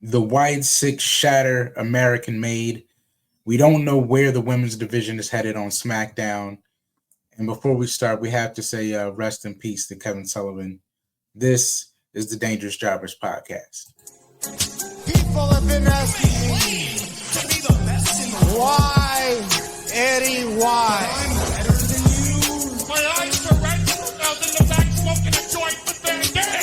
The White Six shatter American made. We don't know where the women's division is headed on SmackDown. And before we start, we have to say rest in peace to Kevin Sullivan. This is the Dangerous Jobbers podcast. People have been asking me, why, Eddie, why? I'm better than you. My eyes are red. I was in the back smoking a joint with Van Dam.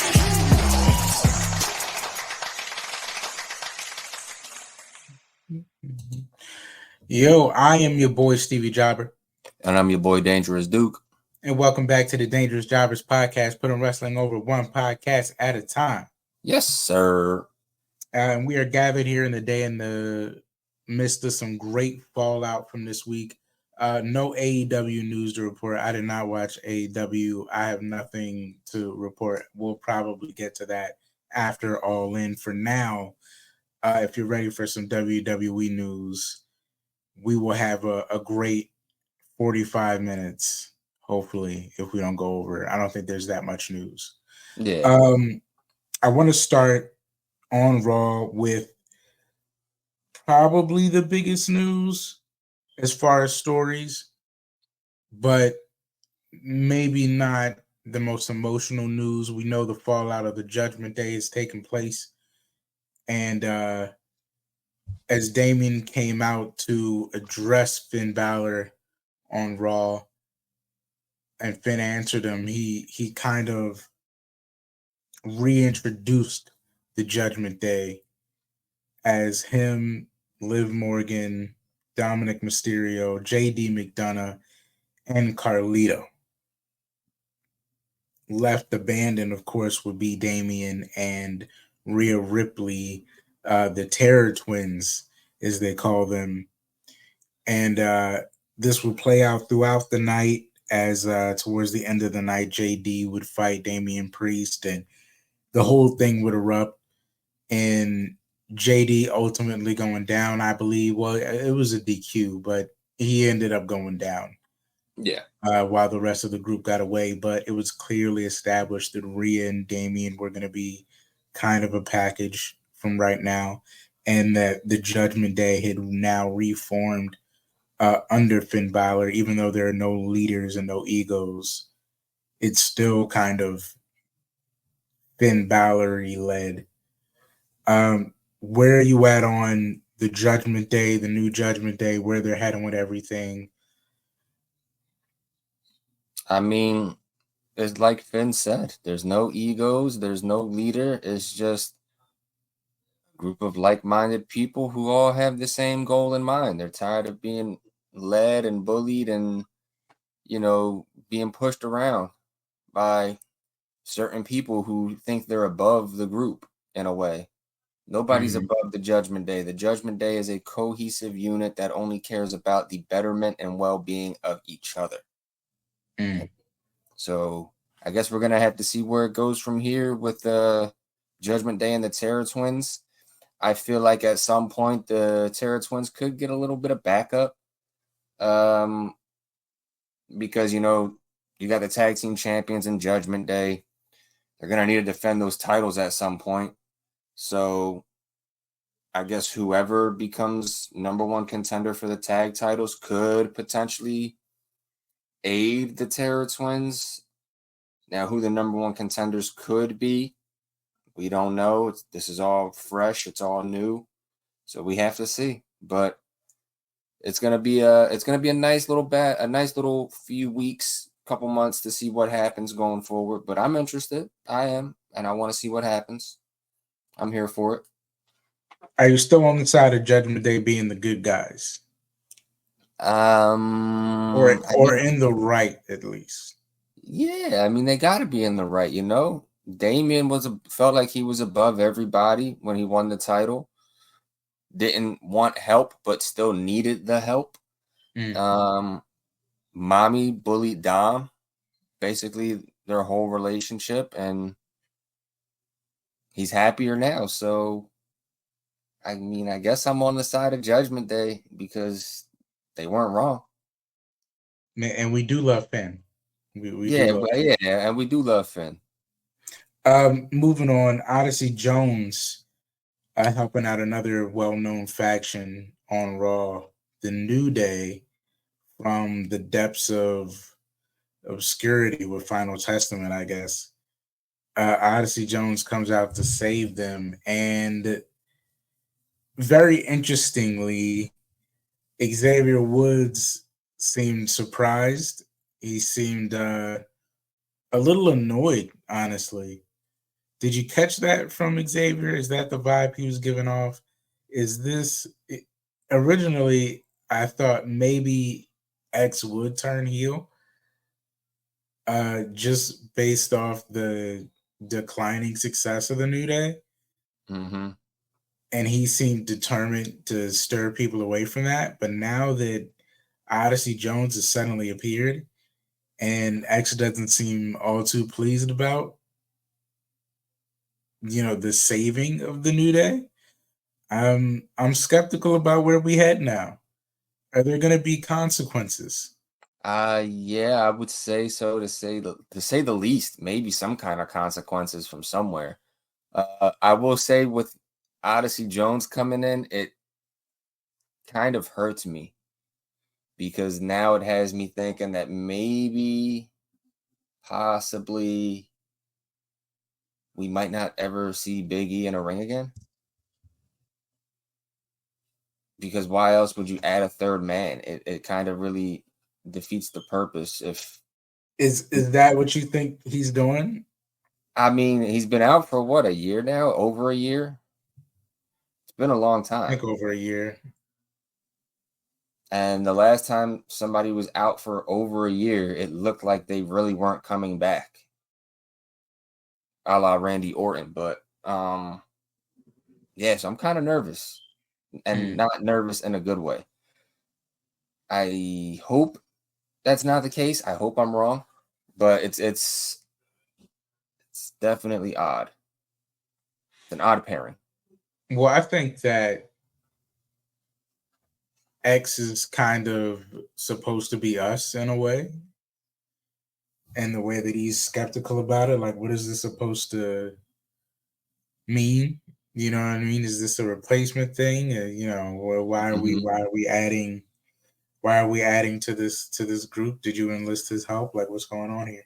Yo, I am your boy, Stevie Jobber. And I'm your boy, Dangerous Duke. And welcome back to the Dangerous Jobbers podcast, putting wrestling over one podcast at a time. Yes, sir. And we are gathered here in the midst of some great fallout from this week. No AEW news to report. I did not watch AEW. I have nothing to report. We'll probably get to that after All In. For now, if you're ready for some WWE news, we will have a great 45 minutes, hopefully, if we don't go over. I don't think there's that much news. Yeah. I want to start on Raw with probably the biggest news as far as stories, but maybe not the most emotional news. We know the fallout of the Judgment Day is taking place. And as Damien came out to address Finn Balor on Raw, and Finn answered him, he kind of reintroduced the Judgment Day as him, Liv Morgan, Dominic Mysterio, JD McDonough, and Carlito. Left abandoned, of course, would be Damien and Rhea Ripley, the Terror Twins, as they call them. And this would play out throughout the night as towards the end of the night, JD would fight Damian Priest and the whole thing would erupt. And JD ultimately going down, I believe. Well, it was a DQ, but he ended up going down. Yeah. While the rest of the group got away. But it was clearly established that Rhea and Damian were going to be kind of a package from right now. And that the Judgment Day had now reformed under Finn Balor, even though there are no leaders and no egos. It's still kind of Finn Balor-y led. Where are you at on the Judgment Day, the new Judgment Day, where they're heading with everything? I mean, it's like Finn said, there's no egos, there's no leader. It's just a group of like-minded people who all have the same goal in mind. They're tired of being led and bullied and, being pushed around by certain people who think they're above the group in a way. Nobody's above the Judgment Day. The Judgment Day is a cohesive unit that only cares about the betterment and well-being of each other. So I guess we're going to have to see where it goes from here with the Judgment Day and the Terror Twins. I feel like at some point the Terror Twins could get a little bit of backup because, you got the tag team champions in Judgment Day. They're going to need to defend those titles at some point. So I guess whoever becomes number one contender for the tag titles could potentially aid the Terror Twins. Now, who the number one contenders could be, we don't know. This is all fresh. It's all new. So we have to see. But it's gonna be a nice little few weeks, couple months to see what happens going forward. But I'm interested. I am, and I want to see what happens. I'm here for it. Are you still on the side of Judgment Day being the good guys? Or in the right, at least. Yeah, I mean, they got to be in the right, Damien felt like he was above everybody when he won the title. Didn't want help, but still needed the help. Mommy bullied Dom, basically their whole relationship, and he's happier now. So, I mean, I guess I'm on the side of Judgment Day because they weren't wrong. And we do love Finn. And we do love Finn. Moving on, Odyssey Jones helping out another well-known faction on Raw, the New Day, from the depths of obscurity with Final Testament, I guess. Odyssey Jones comes out to save them, and very interestingly, Xavier Woods seemed surprised. He seemed a little annoyed, honestly. Did you catch that from Xavier? Is that the vibe he was giving off? Is this originally? I thought maybe X would turn heel, just based off the declining success of the New Day, Mm-hmm. and he seemed determined to stir people away from that. But now that Odyssey Jones has suddenly appeared, and X doesn't seem all too pleased about, the saving of the New Day. I'm skeptical about where we head now. Are there going to be consequences? Yeah, I would say so, to say the least. Maybe some kind of consequences from somewhere. I will say with Odyssey Jones coming in, it kind of hurts me because now it has me thinking that maybe, possibly, we might not ever see Big E in a ring again. Because why else would you add a third man? It kind of really defeats the purpose. Is that what you think he's doing? I mean, he's been out for what, a year now? Over a year? It's been a long I time. think over a year. And the last time somebody was out for over a year, it looked like they really weren't coming back. A la Randy Orton. But yeah, so I'm kind of nervous. And not nervous in a good way. I hope that's not the case. I hope I'm wrong. But it's definitely odd. It's an odd pairing. Well, I think that X is kind of supposed to be us in a way, and the way that he's skeptical about it. Like, what is this supposed to mean? You know what I mean? Is this a replacement thing? Or why are we Mhm. why are we adding why are we adding to this group? Did you enlist his help? Like, what's going on here?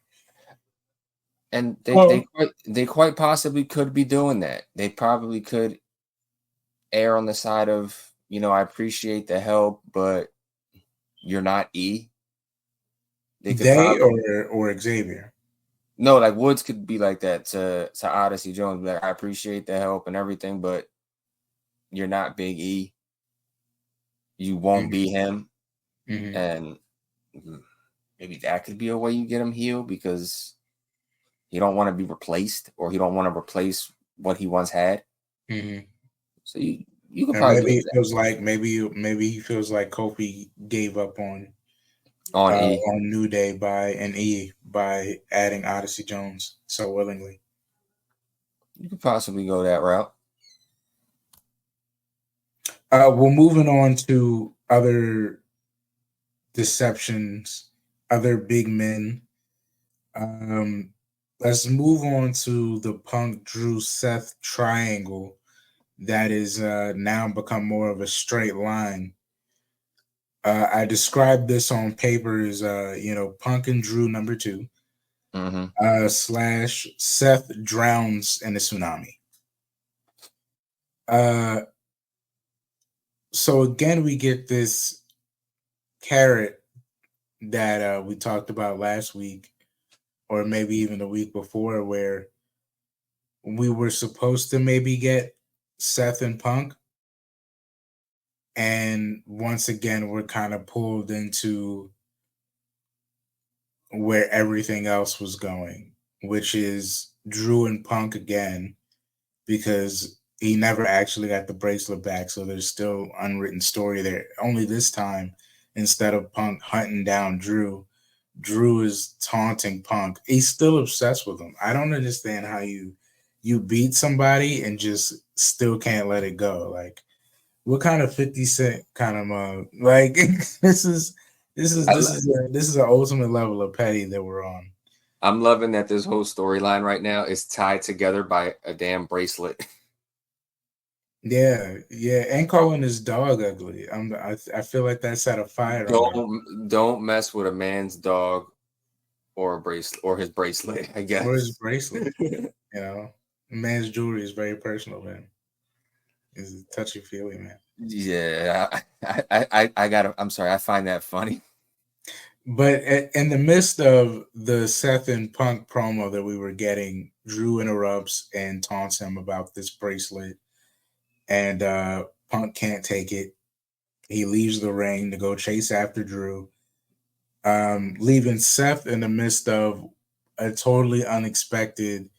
And they Well, they quite they quite possibly could be doing that. They probably could err on the side of, I appreciate the help, but you're not E. They could they probably or Xavier. no, like Woods could be like that to Odyssey Jones. Be like, I appreciate the help and everything, but you're not Big E. You won't be him, Hmm. and maybe that could be a way you get him healed because he don't want to be replaced or he don't want to replace what he once had. Hmm. So you could And probably maybe do it feels like maybe he feels like Kofi gave up on E. on New Day by adding Odyssey Jones so willingly. You could possibly go that route. Well, moving on to other deceptions, other big men. Um, let's move on to the Punk Drew Seth triangle that is now become more of a straight line. I described this on paper as Punk and Drew number 2, Mm-hmm. slash Seth drowns in a tsunami. Uh, so again, we get this carrot that we talked about last week, or maybe even the week before, where we were supposed to maybe get Seth and Punk, and once again, we're kind of pulled into where everything else was going, which is Drew and Punk again, because he never actually got the bracelet back. So there's still unwritten story there. Only this time, instead of Punk hunting down Drew, Drew is taunting Punk. He's still obsessed with him. I don't understand how you beat somebody and just still can't let it go. Like, what kind of 50 Cent kind of like this is an ultimate level of petty that we're on. I'm loving that this whole storyline right now is tied together by a damn bracelet. Yeah, yeah, and calling his dog ugly. I feel like that set a fire under him. Don't mess with a man's dog or a bracelet or his bracelet, I Or his guess. bracelet. You know, man's jewelry is very personal to him. He's a touchy feely man. Yeah, I gotta. I'm sorry. I find that funny. But in the midst of the Seth and Punk promo that we were getting, Drew interrupts and taunts him about this bracelet, and Punk can't take it. He leaves the ring to go chase after Drew, leaving Seth in the midst of a totally unexpected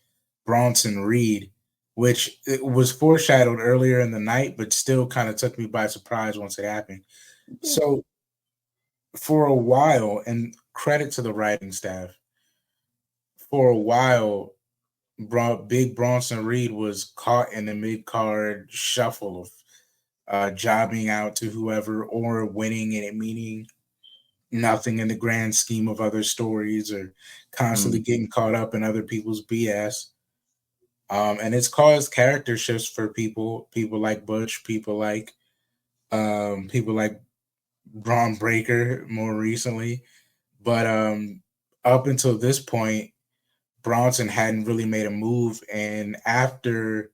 Bronson Reed, which it was foreshadowed earlier in the night, but still kind of took me by surprise once it happened. So for a while, and credit to the writing staff, for a while, Big Bronson Reed was caught in the mid card shuffle of jobbing out to whoever or winning and it meaning nothing in the grand scheme of other stories or constantly Mm. getting caught up in other people's BS. And it's caused character shifts for people like Butch, people like Braun Breaker more recently. But up until this point, Bronson hadn't really made a move. And after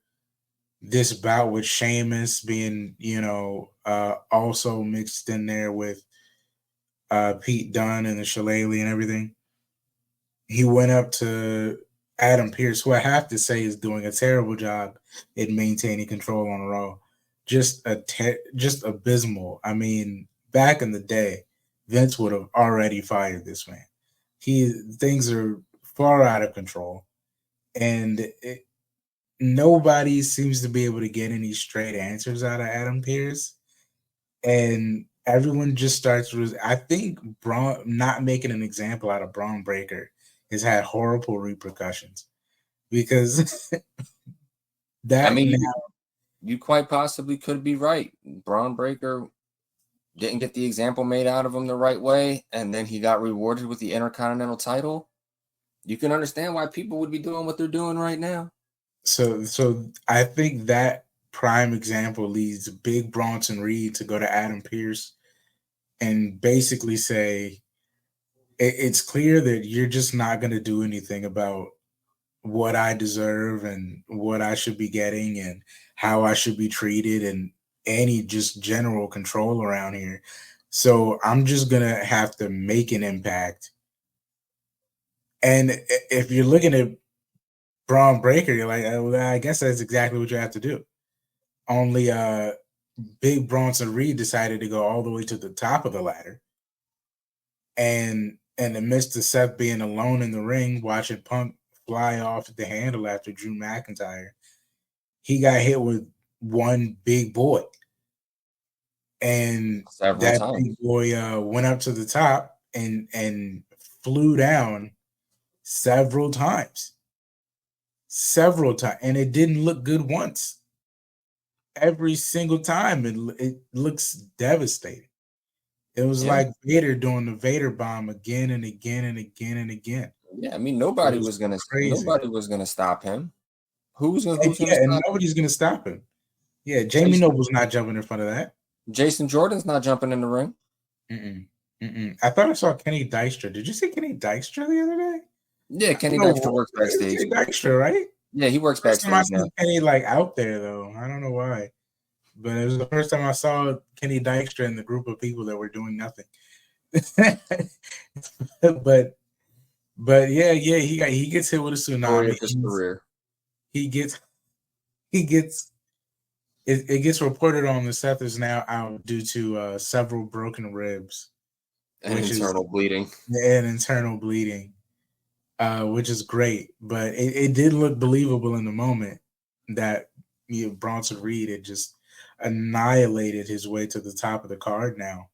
this bout with Sheamus being, also mixed in there with Pete Dunne and the Shillelagh and everything, he went up to Adam Pearce, who I have to say is doing a terrible job in maintaining control on Raw. Just abysmal. I mean, back in the day, Vince would have already fired this man. Things are far out of control, and nobody seems to be able to get any straight answers out of Adam Pearce. And everyone just starts. I think Braun not making an example out of Braun Breaker has had horrible repercussions because I that mean, now. you quite possibly could be right. Braun Breaker didn't get the example made out of him the right way, and then he got rewarded with the Intercontinental title. You can understand why people would be doing what they're doing right now. So I think that prime example leads Big Bronson Reed to go to Adam Pearce and basically say it's clear that you're just not going to do anything about what I deserve and what I should be getting and how I should be treated and any just general control around here. So I'm just going to have to make an impact. And if you're looking at Braun Breaker, you're like, well, I guess that's exactly what you have to do. Only Big Bronson Reed decided to go all the way to the top of the ladder. And in the midst of Seth being alone in the ring, watching Punk fly off the handle after Drew McIntyre, he got hit with one big boy. And Several that times. big boy went up to the top and flew down several times. And it didn't look good once. Every single time it looks devastating. It was Yeah. like Vader doing the Vader bomb again and again and again and again. Yeah, I mean, It was crazy. nobody was gonna stop him. Who's gonna And stop him? nobody's gonna stop him. Yeah, Jamie Jason, Noble's not jumping in front of that. Jason Jordan's not jumping in the ring. Mm-mm. Mm-mm. I thought I saw Kenny Dykstra. Did you see Kenny Dykstra the other day? Yeah, Kenny No, Dykstra works it's backstage. Kenny Dykstra, right? Yeah, he works First time I backstage now. see Kenny like out there though. I don't know why, but it was the first time I saw Kenny Dykstra in the group of people that were doing nothing. but yeah, he gets hit with a Story tsunami. of his career. He gets it gets reported on that Seth is now out due to several broken ribs And which internal bleeding. and internal bleeding, which is great. But it did look believable in the moment that Bronson Reed had just annihilated his way to the top of the card now.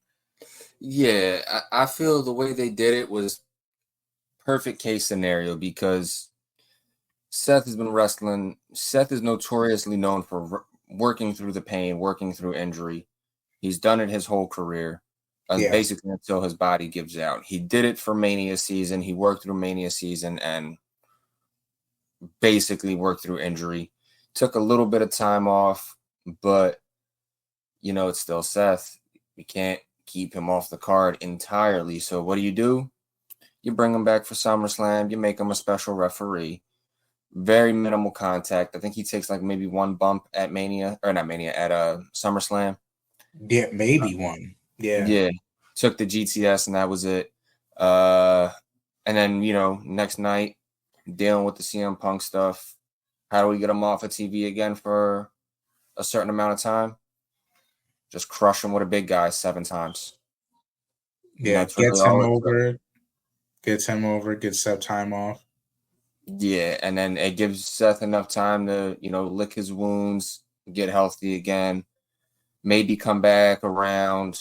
Yeah, I feel the way they did it was perfect case scenario because Seth has been wrestling. Seth is notoriously known for working through the pain, working through injury. He's done it his whole career, basically until his body gives out. He did it for Mania season. He worked through Mania season and basically worked through injury. Took a little bit of time off, but it's still Seth. You can't keep him off the card entirely. So what do? You bring him back for SummerSlam. You make him a special referee. Very minimal contact. I think he takes like maybe one bump at Mania, or not Mania, at SummerSlam. Yeah, maybe one. Yeah. Yeah, took the GTS and that was it. And then next night dealing with the CM Punk stuff. How do we get him off of TV again for a certain amount of time? Just crush him with a big guy 7 times. And Yeah, that's really all it took. gets him over, gets Seth time off. Yeah, and then it gives Seth enough time to, lick his wounds, get healthy again, maybe come back around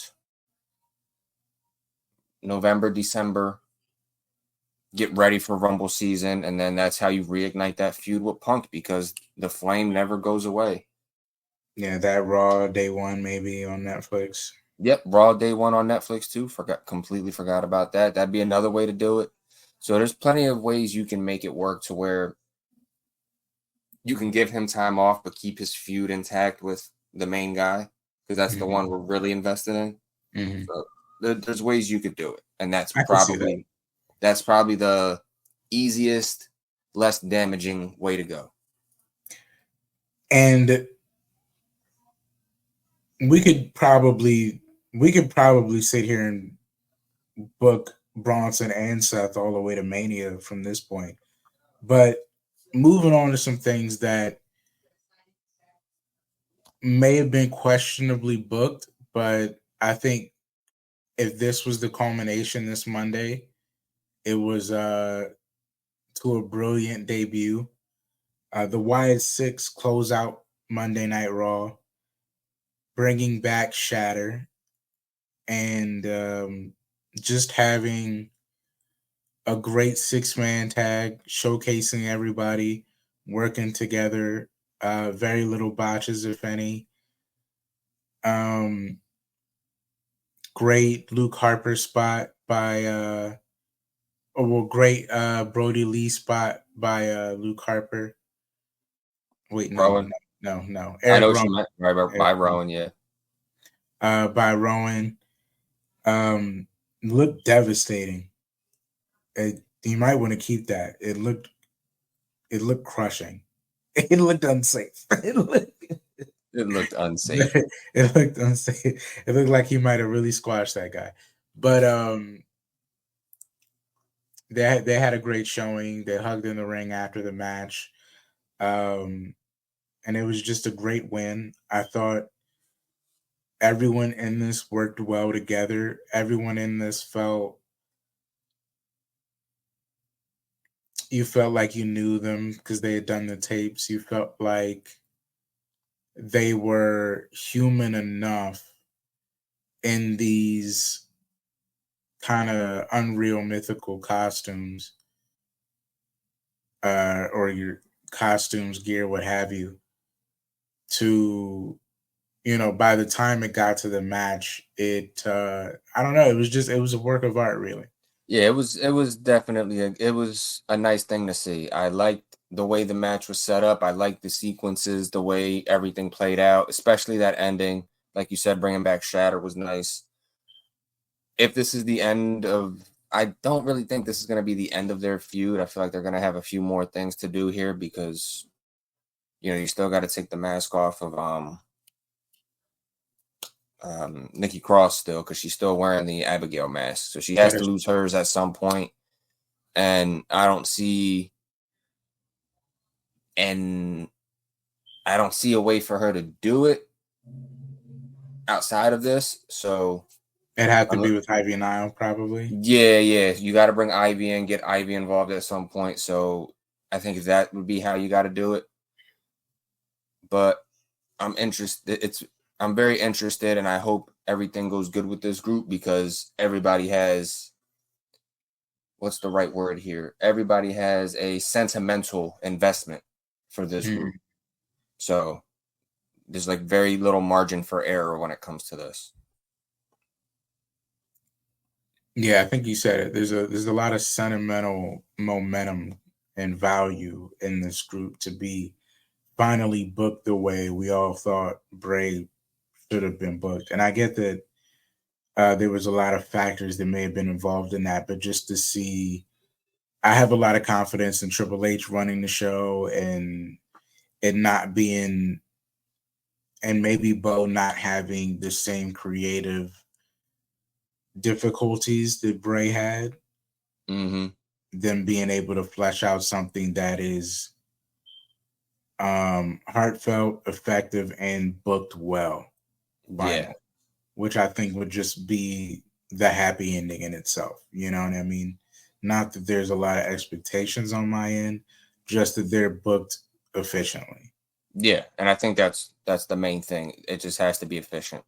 November, December, get ready for Rumble season, and then that's how you reignite that feud with Punk because the flame never goes away. Yeah, that Raw Day 1 maybe on Netflix. Yep, Raw Day 1 on Netflix too. Completely forgot about that. That'd be another way to do it. So there's plenty of ways you can make it work to where you can give him time off, but keep his feud intact with the main guy because that's the one we're really invested in. Mm-hmm. So there's ways you could do it, and that's I can see probably the easiest, less damaging way to go. And we could probably sit here and book Bronson and Seth all the way to Mania from this point. But moving on to some things that may have been questionably booked, but I think if this was the culmination this Monday, it was to a brilliant debut. The Wyatt Six close out Monday Night Raw, bringing back Shatter, and just having a great 6-man tag, showcasing everybody working together. Very little botches, if any. Great Luke Harper spot by great Brody Lee spot by Luke Harper. Wait, Rowan. no. I know Eric what you Rowan. meant by Rowan, yeah. By Rowan. Looked devastating. You might want to keep that. It looked crushing. It looked unsafe. It looked unsafe. It looked unsafe. It looked like he might have really squashed that guy. But they had a great showing. They hugged in the ring after the match. And it was just a great win. I thought everyone in this worked well together. Everyone in this you felt like you knew them because they had done the tapes. You felt like they were human enough in these kind of unreal mythical costumes, or your costumes, gear, what have you, to by the time it got to the match, I don't know, it was a work of art, really. Yeah, it was definitely it was a nice thing to see. I liked the way the match was set up. I liked the sequences, the way everything played out, especially that ending. Like you said, bringing back Shatter was nice. If this is the end of, I don't really think this is going to be the end of their feud. I feel like they're going to have a few more things to do here because, you still got to take the mask off of Nikki Cross still because she's still wearing the Abigail mask, so she has to lose hers at some point. And I don't see a way for her to do it outside of this. So it had to be with Ivy Nile, probably. Yeah. You got to bring Ivy in, get Ivy involved at some point. So I think that would be how you got to do it. But I'm interested. I'm very interested, and I hope everything goes good with this group because everybody has, what's the right word here? Everybody has a sentimental investment for this group. So there's like very little margin for error when it comes to this. Yeah, I think you said it. There's a lot of sentimental momentum and value in this group to be finally booked the way we all thought Bray should have been booked. And I get that there was a lot of factors that may have been involved in that, but just to see, I have a lot of confidence in Triple H running the show and it not being, and maybe Bo not having the same creative difficulties that Bray had, them being able to flesh out something that is heartfelt, effective, and booked well. Finally, which I think would just be the happy ending in itself. You know what I mean? Not that there's a lot of expectations on my end, just that they're booked efficiently. Yeah, and I think that's the main thing. It just has to be efficient.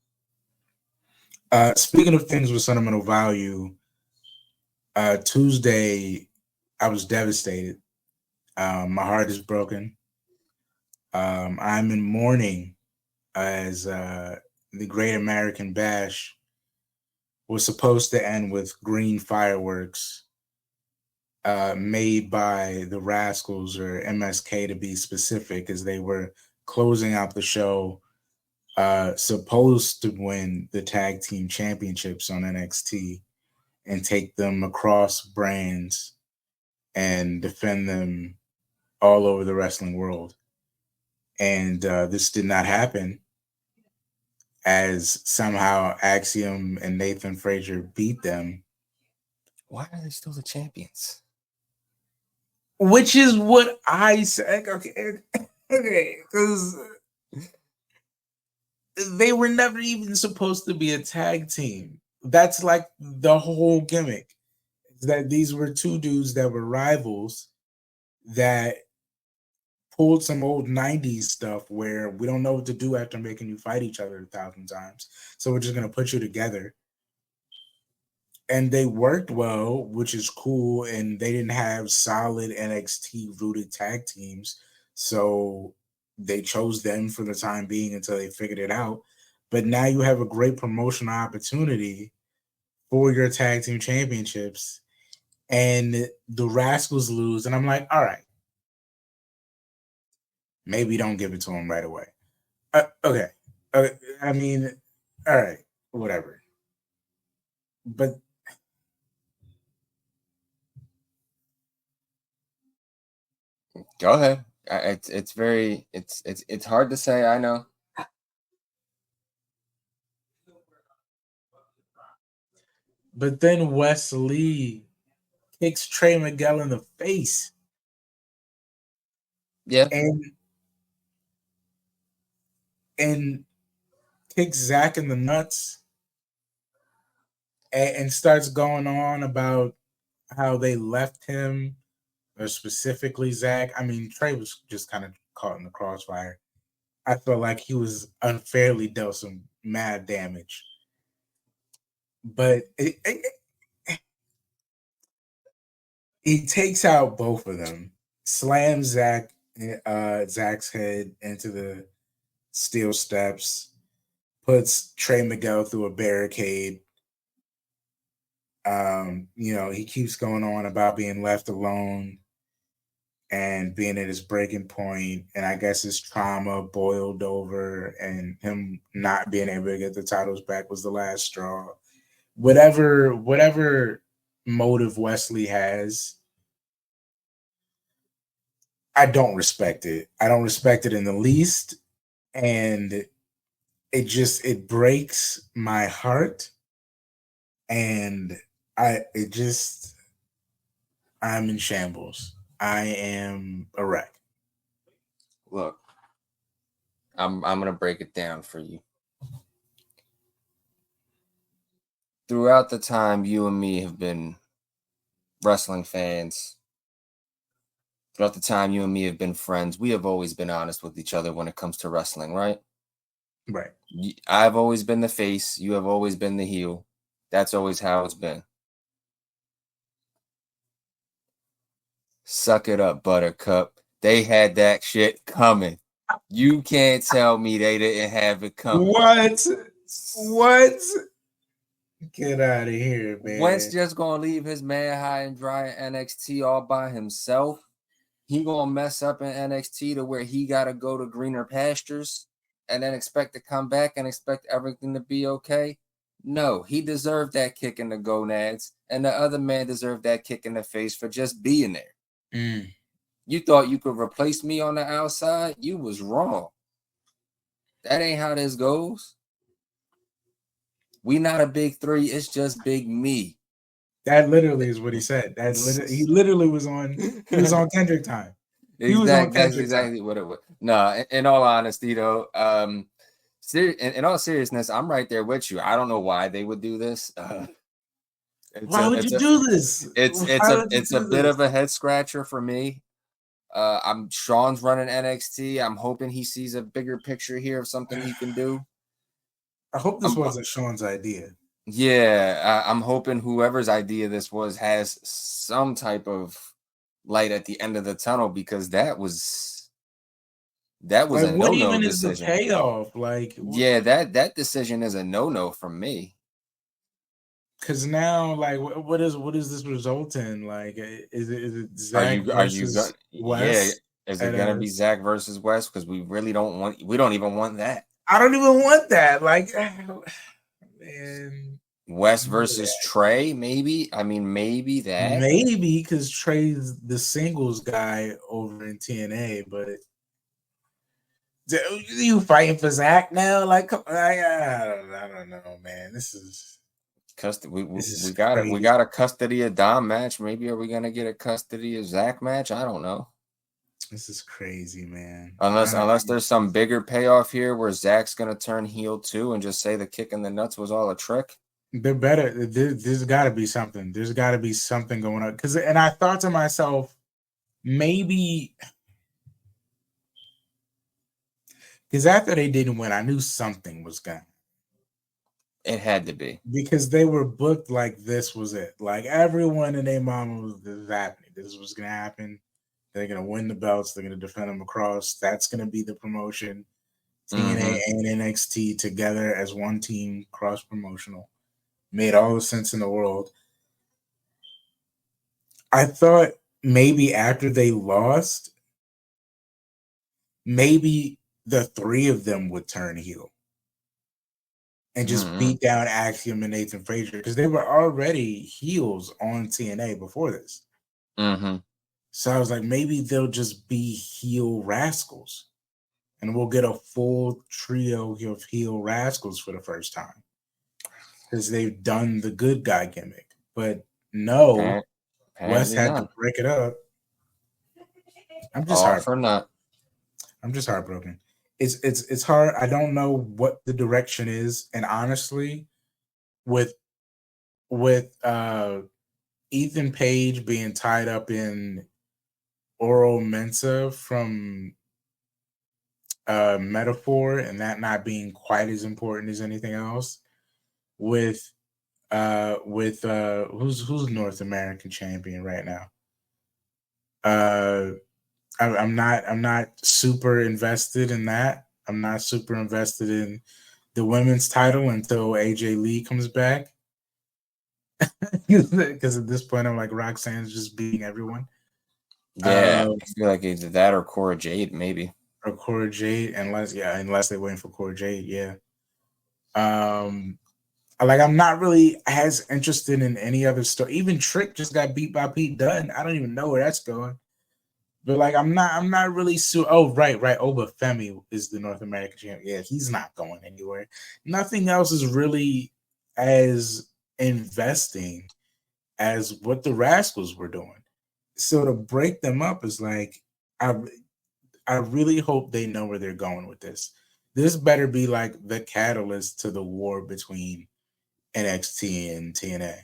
Speaking of things with sentimental value, Tuesday I was devastated. My heart is broken. I'm in mourning as the Great American Bash was supposed to end with green fireworks made by the Rascalz, or MSK to be specific, as they were closing out the show, supposed to win the tag team championships on NXT and take them across brands and defend them all over the wrestling world. And this did not happen, as somehow Axiom and Nathan Frazier beat them. Why are they still the champions? Which is what I said. Okay, because they were never even supposed to be a tag team. That's like the whole gimmick. That these were two dudes that were rivals that pulled some old 90s stuff where we don't know what to do after making you fight each other 1,000 times. So we're just going to put you together. And they worked well, which is cool. And they didn't have solid NXT rooted tag teams. So they chose them for the time being until they figured it out. But now you have a great promotional opportunity for your tag team championships. And the Rascalz lose. And I'm like, all right, maybe don't give it to them right away. Okay. I mean, all right, whatever. But go ahead. It's hard to say. I know. But then Wesley kicks Trey Miguel in the face. Yeah. And kicks Zach in the nuts and starts going on about how they left him, or specifically Zach. I mean, Trey was just kind of caught in the crossfire. I felt like he was unfairly dealt some mad damage. But he takes out both of them, slams Zach's head into the steel steps, puts Trey Miguel through a barricade. He keeps going on about being left alone and being at his breaking point, and I guess his trauma boiled over, and him not being able to get the titles back was the last straw. Whatever motive Wesley has, I don't respect it. I don't respect it in the least, and it breaks my heart, and I'm in shambles. I am a wreck. Look, I'm gonna break it down for you. Throughout the time you and me have been wrestling fans, throughout the time you and me have been friends, we have always been honest with each other when it comes to wrestling, right? Right. I've always been the face. You have always been the heel. That's always how it's been. Suck it up, Buttercup. They had that shit coming. You can't tell me they didn't have it coming. What? Get out of here, man. Wentz just gonna leave his man high and dry at NXT all by himself. he gonna mess up in NXT to where he gotta go to greener pastures and then expect to come back and expect everything to be okay? No, he deserved that kick in the gonads, and the other man deserved that kick in the face for just being there. Mm. You thought you could replace me on the outside? You was wrong. That ain't how this goes. We not a big three. It's just big me. That literally is what he said. He literally was on. He was on Kendrick time. He was on That's Kendrick exactly time. what it was. No, in all honesty, though, in all seriousness, I'm right there with you. I don't know why they would do this. Why would you do this? It's a bit of a head scratcher for me. I'm Sean's running NXT. I'm hoping he sees a bigger picture here of something he can do. I hope this wasn't Sean's idea. Yeah, I'm hoping whoever's idea this was has some type of light at the end of the tunnel, because that was Like, a what no-no even decision. is the payoff? Like, yeah, that decision is a no-no from me. Because now, like, what is this result in? Like, is it Zach versus West? Yeah, is it gonna be Zach versus West? Because we don't even want that. I don't even want that. Like, man, West versus Trey, maybe. I mean, maybe that. Maybe because Trey's the singles guy over in TNA, but you fighting for Zach now? Like, I don't know, man. This is custody. This We got a custody of Dom match. Maybe are we gonna get a custody of Zach match? I don't know. This is crazy, man. Unless there's some bigger payoff here where Zach's gonna turn heel too and just say the kick in the nuts was all a trick. They're better. There's got to be something. There's got to be something going on. And I thought to myself, maybe because after they didn't win, I knew something was gonna. It had to be, because they were booked like this was it. Like everyone and their mama was, this is happening. This was gonna happen. They're gonna win the belts. They're gonna defend them across. That's gonna be the promotion. TNA and NXT together as one team, cross promotional. Made all the sense in the world. I thought maybe after they lost, maybe the three of them would turn heel and just beat down Axiom and Nathan Frazier, because they were already heels on TNA before this. So I was like, maybe they'll just be heel Rascalz, and we'll get a full trio of heel Rascalz for the first time, because they've done the good guy gimmick. But no, West had to break it up. I'm just I'm just heartbroken. It's hard. I don't know what the direction is, and honestly, with Ethan Page being tied up in Oro Mensa from Metaphor, and that not being quite as important as anything else, with who's North American champion right now? I'm not super invested in that. I'm not super invested in the women's title until AJ Lee comes back. Because at this point, I'm like, Roxanne's just beating everyone. Yeah, I feel like either that or Cora Jade, maybe. Or Cora Jade, unless they're waiting for Cora Jade, yeah. Like, I'm not really as interested in any other story. Even Trick just got beat by Pete Dunne. I don't even know where that's going. But like, I'm not really Oh, right. Obafemi is the North American champion. Yeah, he's not going anywhere. Nothing else is really as investing as what the Rascalz were doing. So to break them up is like, I really hope they know where they're going with this. This better be like the catalyst to the war between NXT and TNA.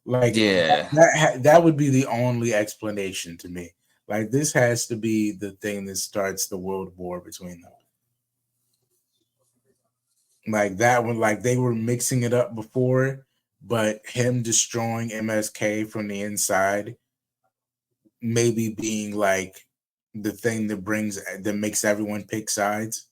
Like, yeah, that would be the only explanation to me. Like, this has to be the thing that starts the world war between them. Like that one, like they were mixing it up before, but him destroying MSK from the inside, maybe being like the thing that makes everyone pick sides.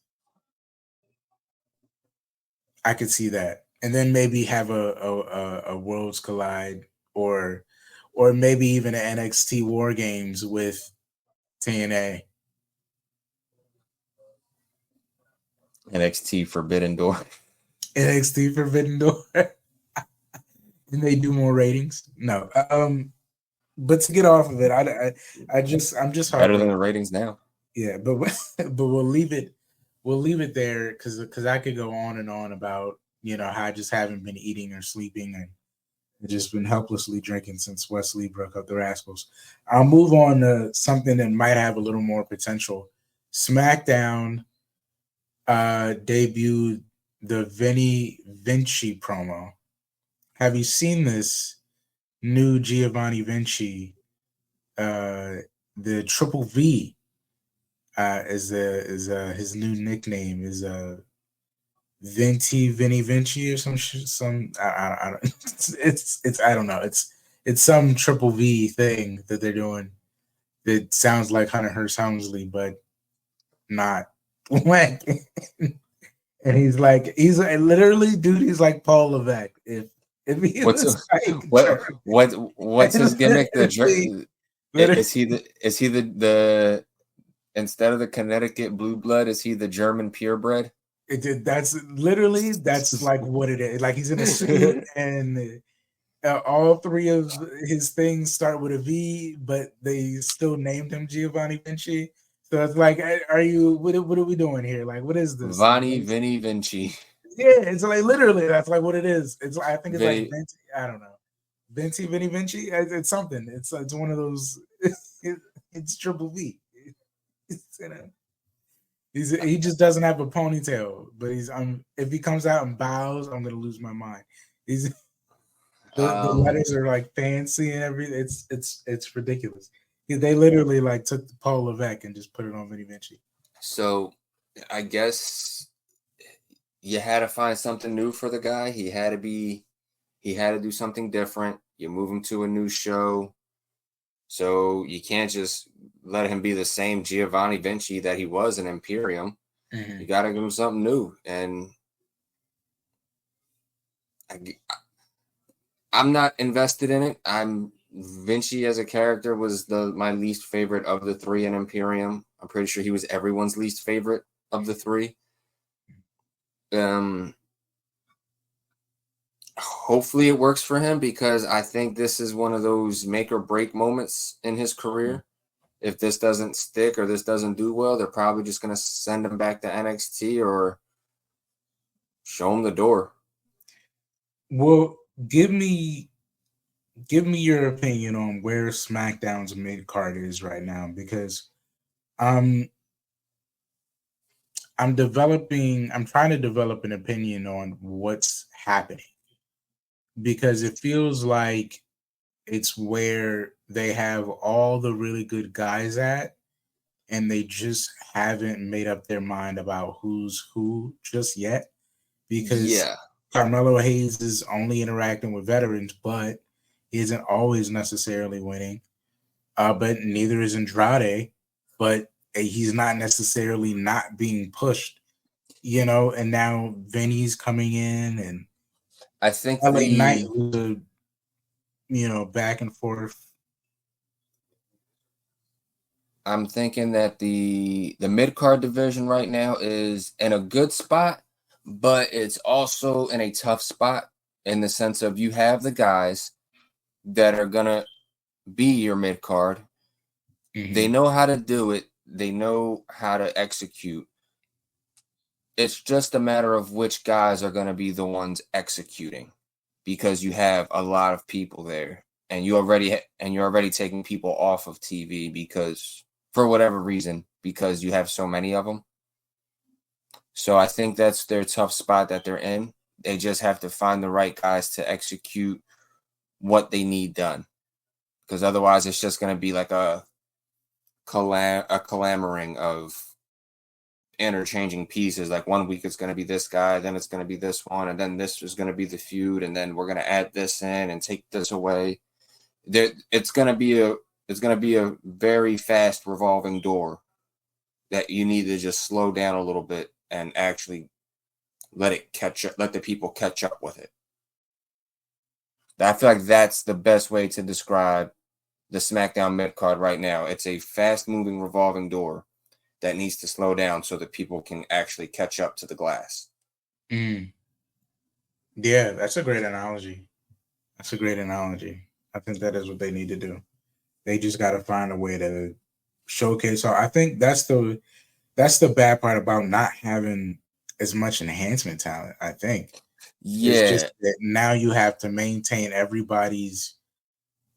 I could see that, and then maybe have a Worlds Collide, or maybe even an NXT War Games with TNA. NXT Forbidden Door. NXT Forbidden Door. And they do more ratings. No. But to get off of it, I'm just Better than harping. the ratings now. Yeah, but we'll leave it there because I could go on and on about how I just haven't been eating or sleeping and just been helplessly drinking since Wesley broke up the Rascalz. I'll move on to something that might have a little more potential. SmackDown debuted the Vinny Vinci promo. Have you seen this new Giovanni Vinci? The Triple V is his new nickname is Vinny Vinci or some I don't it's I don't know it's some Triple V thing that they're doing that sounds like Hunter Hearst Helmsley but not like and he's literally dude he's like Paul Levesque if he was what's his gimmick? Is he the instead of the Connecticut blue blood, is he the German purebred? That's like what it is. Like he's in a suit, and all three of his things start with a V, but they still named him Giovanni Vinci. So it's like, are you? What are we doing here? Like, what is this? Vinny Vinci. Yeah, it's like literally that's like what it is. It's I think it's like Vinci, I don't know, Vinny Vinci. It's something. It's one of those. It's Triple V. He just doesn't have a ponytail, but if he comes out and bows, I'm gonna lose my mind. The letters are like fancy and everything. It's ridiculous. They literally like took the Paul Levesque and just put it on Vinny Vinci. So I guess you had to find something new for the guy. He had to do something different. You move him to a new show. So you can't just let him be the same Giovanni Vinci that he was in Imperium. Mm-hmm. You got to give him something new. And I'm not invested in it. Vinci as a character was my least favorite of the three in Imperium. I'm pretty sure he was everyone's least favorite of the three. Hopefully it works for him because I think this is one of those make or break moments in his career. If this doesn't stick or this doesn't do well, they're probably just going to send him back to NXT or show him the door. Well, give me your opinion on where SmackDown's mid card is right now because I'm trying to develop an opinion on what's happening. Because it feels like it's where they have all the really good guys at, and they just haven't made up their mind about who's who just yet. Because Carmelo Hayes is only interacting with veterans, but he isn't always necessarily winning. But neither is Andrade, but he's not necessarily not being pushed, and now Vinny's coming in and I think LA Knight was back and forth. I'm thinking that the mid-card division right now is in a good spot, but it's also in a tough spot in the sense of you have the guys that are going to be your mid-card. Mm-hmm. They know how to do it. They know how to execute. It's just a matter of which guys are going to be the ones executing because you have a lot of people there and you're already taking people off of TV because for whatever reason, because you have so many of them. So I think that's their tough spot that they're in. They just have to find the right guys to execute what they need done because otherwise it's just going to be like a clamoring of interchanging pieces. Like 1 week it's going to be this guy, then it's going to be this one, and then this is going to be the feud, and then we're going to add this in and take this away. It's going to be a very fast revolving door that you need to just slow down a little bit and actually let the people catch up with it. I feel like that's the best way to describe the SmackDown mid-card right now. It's a fast-moving revolving door that needs to slow down so that people can actually catch up to the glass. Mm. Yeah, that's a great analogy. That's a great analogy. I think that is what they need to do. They just got to find a way to showcase. So I think that's the bad part about not having as much enhancement talent. I think it's Yeah, just that now you have to maintain everybody's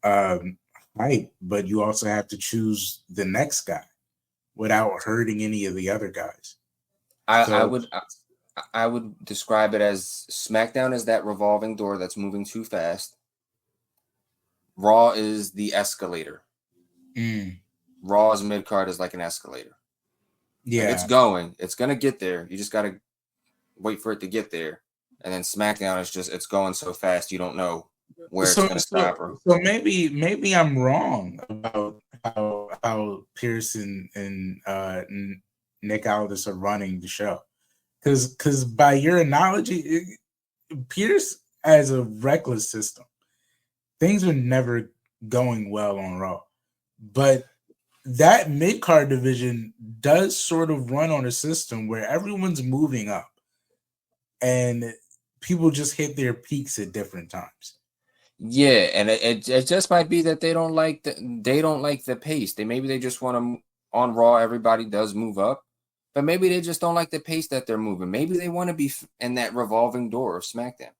hype, but you also have to choose the next guy without hurting any of the other guys. I So would I would describe it as SmackDown is that revolving door that's moving too fast. Raw is the escalator. mm, Raw's mid card is like an escalator. Like it's yeah. going, it's gonna get there. You just gotta wait for it to get there. And then SmackDown is just it's going so fast you don't know where it's So, gonna so, stop. Or so maybe I'm wrong about how Pearson and Nick Aldis are running the show, because by your analogy, Pierce has a reckless system. Things are never going well on Raw, but that mid card division does sort of run on a system where everyone's moving up, and people just hit their peaks at different times. yeah, and it just might be that they don't like the pace. They just want to on Raw. Everybody does move up, but maybe they just don't like the pace that they're moving. Maybe they want to be in that revolving door of SmackDown.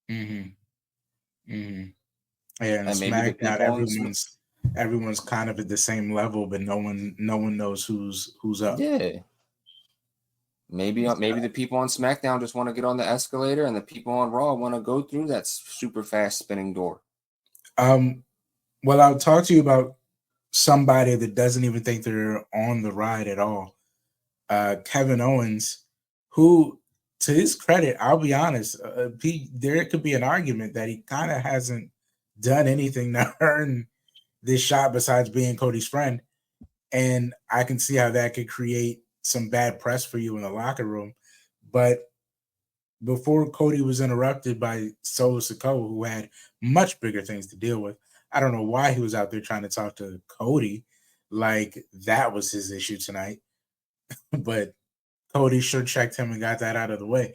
Mm-hmm. Mm-hmm. Yeah, and And maybe the SmackDown, people on everyone's kind of at the same level, but no one knows who's up. yeah, maybe the people on SmackDown just want to get on the escalator, and the people on Raw want to go through that super fast spinning door. Well, I'll talk to you about somebody that doesn't even think they're on the ride at all. Kevin Owens, who, to his credit, I'll be honest, there could be an argument that he kind of hasn't done anything to earn this shot besides being Cody's friend. And I can see how that could create some bad press for you in the locker room. But before Cody was interrupted by Solo Sikoa, who had much bigger things to deal with, I don't know why he was out there trying to talk to Cody like that was his issue tonight. But Cody sure checked him and got that out of the way.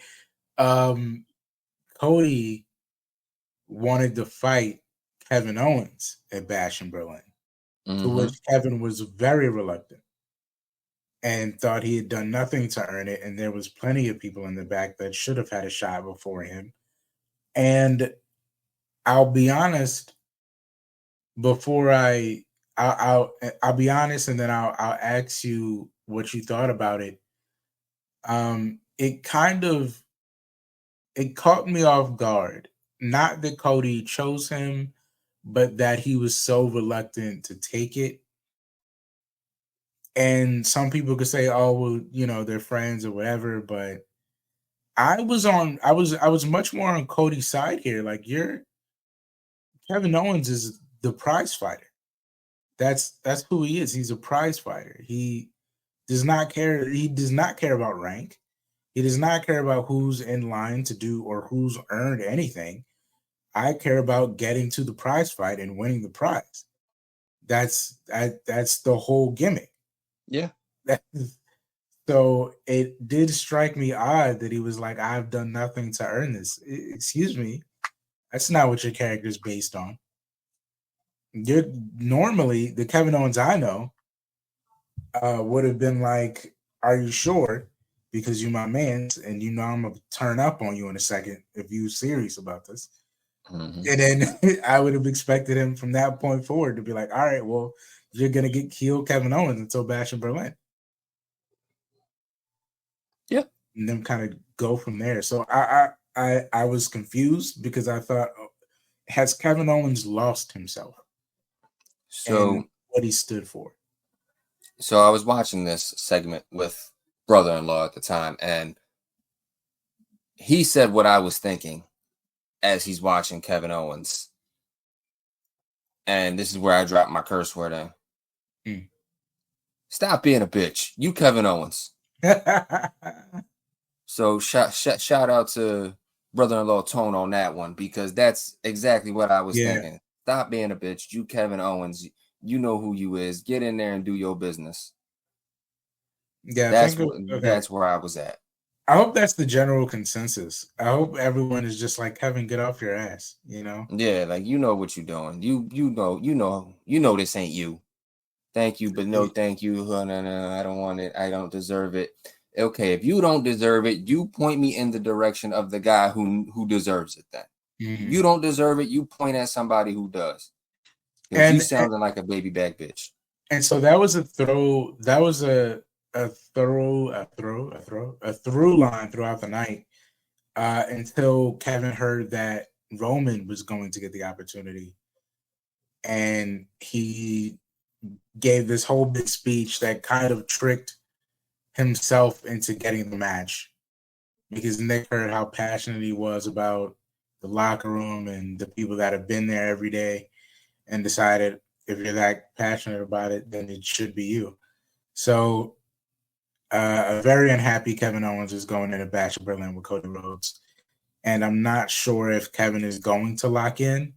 Cody wanted to fight Kevin Owens at Bash in Berlin, to which Kevin was very reluctant and thought he had done nothing to earn it. And there was plenty of people in the back that should have had a shot before him. And I'll be honest, I'll be honest, and then I'll ask you what you thought about it. It caught me off guard. Not that Cody chose him, but that he was so reluctant to take it. And some people could say, "Oh, well, they're friends or whatever." But I was much more on Cody's side here. Like, Kevin Owens is the prize fighter. That's who he is. He's a prize fighter. He does not care. He does not care about rank. He does not care about who's in line to do or who's earned anything. I care about getting to the prize fight and winning the prize. That's the whole gimmick. Yeah. So it did strike me odd that he was like, "I've done nothing to earn this." Excuse me. That's not what your character is based on. You're normally the Kevin Owens I know would have been like, "Are you sure? Because you my man, and I'm gonna turn up on you in a second if you're serious about this." And then I would have expected him from that point forward to be like, "All right, well, you're gonna get killed, Kevin Owens, until Bash in Berlin." Yeah, and then kind of go from there. So I was confused because I thought, has Kevin Owens lost himself and So what he stood for? so I was watching this segment with brother-in-law at the time, and he said what I was thinking as he's watching Kevin Owens. And this is where I dropped my curse word in. Stop being a bitch. You Kevin Owens. So shout out to brother-in-law Tone on that one, because that's exactly what I was thinking. Stop being a bitch. You Kevin Owens. You know who you is. Get in there and do your business. Yeah, That's where I was at. I hope that's the general consensus. I hope everyone is just like, Kevin, get off your ass, you know? Yeah, like you know what you're doing. You know this ain't you. Thank you, but no thank you. No, I don't want it. I don't deserve it. Okay, if you don't deserve it, you point me in the direction of the guy who deserves it then. Mm-hmm. You don't deserve it, you point at somebody who does. Because you sounding like a baby back bitch. And so that was a throw. That was a through line throughout the night until Kevin heard that Roman was going to get the opportunity, and he gave this whole big speech that kind of tricked himself into getting the match because Nick heard how passionate he was about the locker room and the people that have been there every day, and decided if you're that passionate about it, then it should be you. So a very unhappy Kevin Owens is going into Bash of Berlin with Cody Rhodes. And I'm not sure if Kevin is going to lock in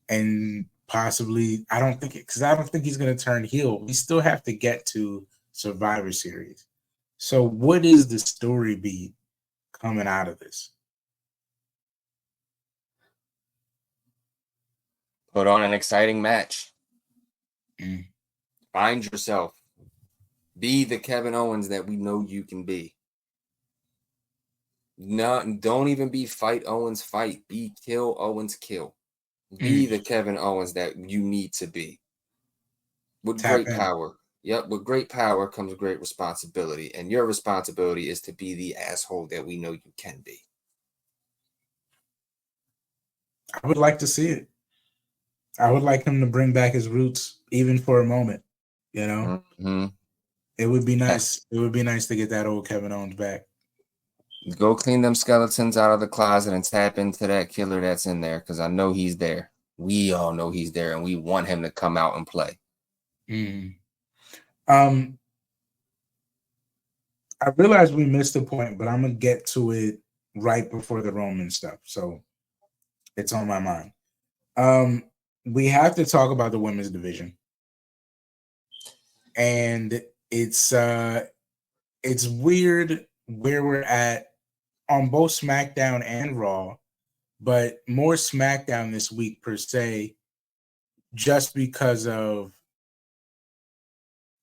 and possibly, I don't think he's going to turn heel. We still have to get to Survivor Series. So what is the story beat coming out of this? Put on an exciting match. Find yourself. Be the Kevin Owens that we know you can be. No, don't even be fight Owens fight. Be kill Owens kill. Be the Kevin Owens that you need to be. With great power. Yep, with great power comes great responsibility. And your responsibility is to be the asshole that we know you can be. I would like to see it. I would like him to bring back his roots, even for a moment. You know, It would be nice. It would be nice to get that old Kevin Owens back. Go clean them skeletons out of the closet and tap into that killer that's in there, because I know he's there. We all know he's there, and we want him to come out and play. I realize we missed a point, but I'm gonna get to it right before the Roman stuff, so it's on my mind. We have to talk about the women's division, and it's weird where we're at on both SmackDown and Raw, but more SmackDown this week per se, just because of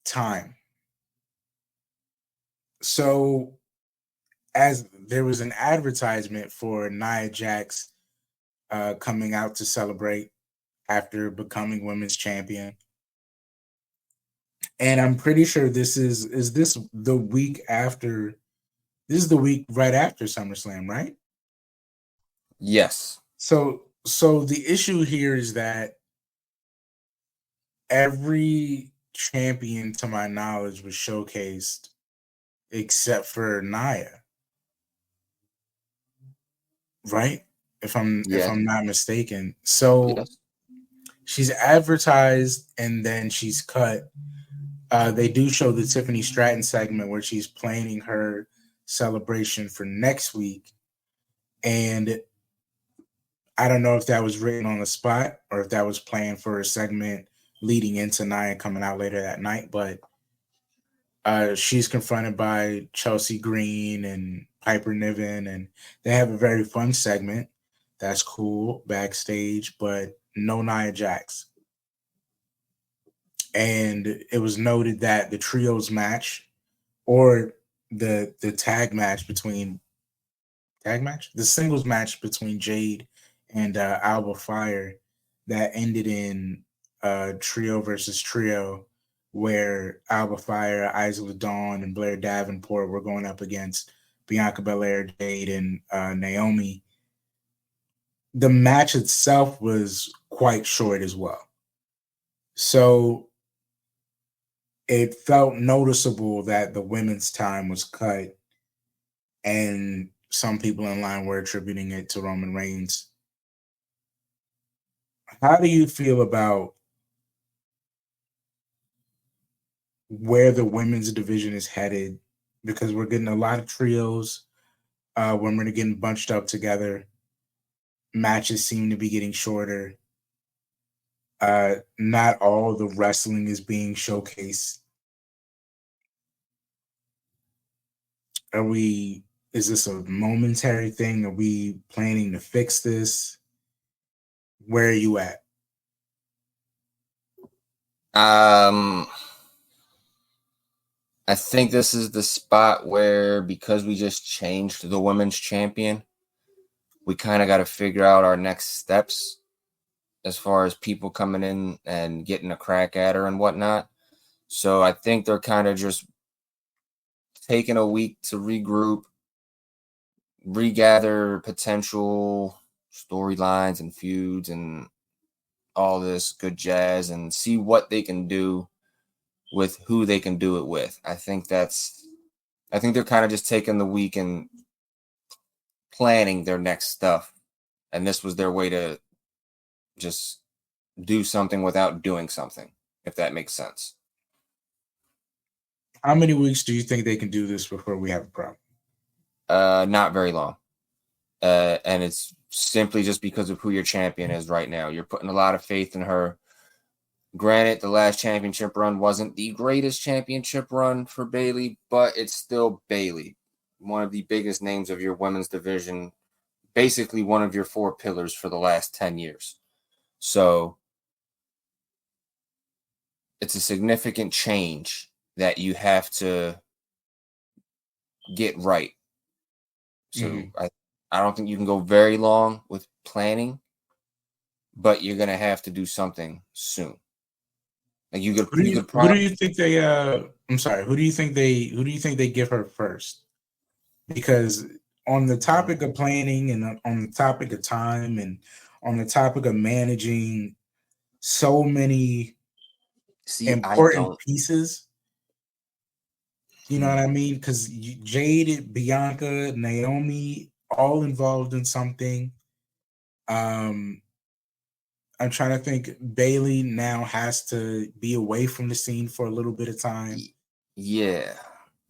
time. So, as there was an advertisement for Nia Jax coming out to celebrate after becoming women's champion. And I'm pretty sure this is the week after. This is the week right after SummerSlam, right? Yes. So the issue here is that every champion, to my knowledge, was showcased except for Nia, right? If I'm not mistaken. So she's advertised and then she's cut. They do show the Tiffany Stratton segment where she's planning her celebration for next week, and I don't know if that was written on the spot or if that was planned for a segment leading into Nia coming out later that night. But she's confronted by Chelsea Green and Piper Niven, and they have a very fun segment. That's cool backstage, but no Nia Jax. And it was noted that the trios match or the singles match between Jade and Alba Fire that ended in trio versus trio, where Alba Fire, Isla Dawn, and Blair Davenport were going up against Bianca Belair, Jade, and Naomi. The match itself was quite short as well. So it felt noticeable that the women's time was cut, and some people in line were attributing it to Roman Reigns. How do you feel about where the women's division is headed? Because we're getting a lot of trios. Women are getting bunched up together. Matches seem to be getting shorter. Not all the wrestling is being showcased. Is this a momentary thing? Are we planning to fix this? Where are you at? I think this is the spot where, because we just changed the women's champion, we kind of got to figure out our next steps as far as people coming in and getting a crack at her and whatnot. So I think they're kind of just taking a week to regroup, regather potential storylines and feuds and all this good jazz, and see what they can do with who they can do it with. I think they're kind of just taking the week and planning their next stuff. And this was their way to just do something without doing something, if that makes sense. How many weeks do you think they can do this before we have a problem? Not very long. And it's simply just because of who your champion is right now. You're putting a lot of faith in her. Granted, the last championship run wasn't the greatest championship run for Bayley, but it's still Bayley, one of the biggest names of your women's division, basically one of your 4 pillars for the last 10 years. So it's a significant change that you have to get right. So I don't think you can go very long with planning, but you're going to have to do something soon. Like Who do you think they? I'm sorry. Who do you think they give her first? Because on the topic of planning and on the topic of time and on the topic of managing so many important pieces, you know what I mean? Because Jade, Bianca, Naomi, all involved in something. I'm trying to think. Bayley now has to be away from the scene for a little bit of time. Yeah.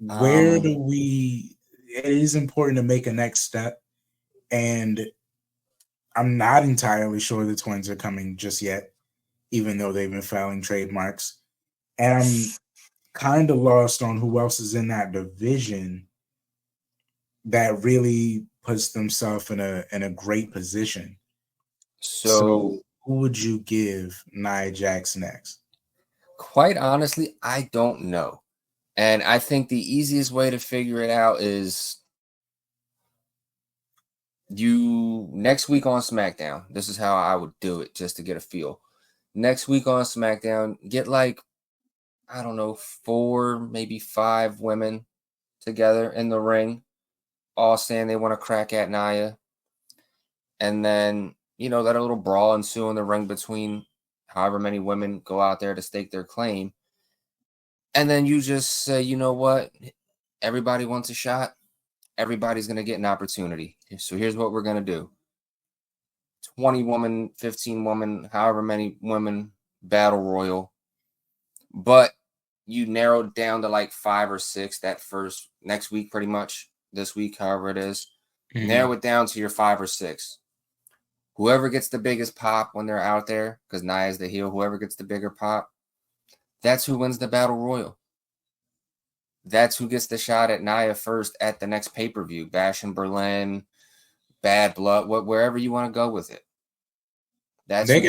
Where do we? It is important to make a next step, and I'm not entirely sure the twins are coming just yet, even though they've been filing trademarks. And I'm kind of lost on who else is in that division that really puts themselves in a great position. So who would you give Nia Jax next? Quite honestly, I don't know. And I think the easiest way to figure it out is next week on SmackDown. This is how I would do it just to get a feel. Next week on SmackDown, get like, I don't know, 4, maybe 5 women together in the ring, all saying they want to crack at Nia. And then, let a little brawl ensue in the ring between however many women go out there to stake their claim. And then you just say, you know what? Everybody wants a shot. Everybody's going to get an opportunity. So here's what we're going to do. 20 woman, 15 woman, however many women, battle royal. But you narrowed down to like 5 or 6 that first next week, pretty much this week, however it is. Narrow it down to your 5 or 6. Whoever gets the biggest pop when they're out there, because Nia's the heel, whoever gets the bigger pop, that's who wins the battle royal. That's who gets the shot at Nia first at the next pay-per-view. Bash in Berlin, Bad Blood, wherever you want to go with it. They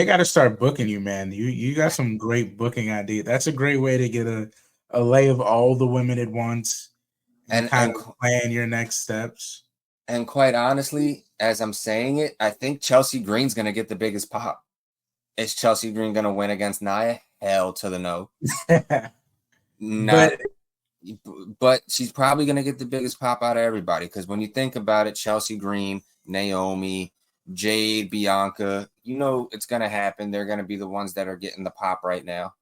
gotta start booking you, man. You got some great booking idea. That's a great way to get a lay of all the women at once and kind of plan your next steps. And quite honestly, as I'm saying it, I think Chelsea Green's going to get the biggest pop. Is Chelsea Green going to win against Nia? Hell to the no. But she's probably going to get the biggest pop out of everybody, because when you think about it, Chelsea Green, Naomi, Jade, Bianca, it's going to happen. They're going to be the ones that are getting the pop right now.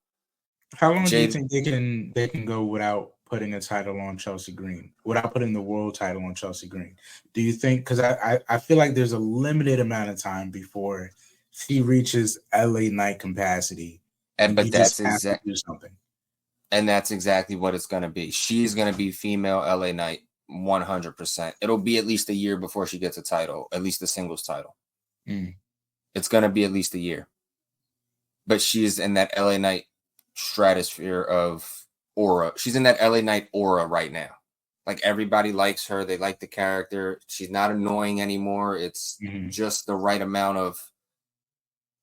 How long do you think they can go without putting a title on Chelsea Green, without putting the world title on Chelsea Green? Do you think, because I feel like there's a limited amount of time before she reaches LA Knight capacity, but that's exactly do something. And that's exactly what it's going to be. She's going to be female LA Knight 100%. It'll be at least a year before she gets a title, at least the singles title. It's going to be at least a year. But she is in that LA Knight stratosphere of aura. She's in that LA Knight aura right now. Like, everybody likes her. They like the character. She's not annoying anymore. It's just the right amount of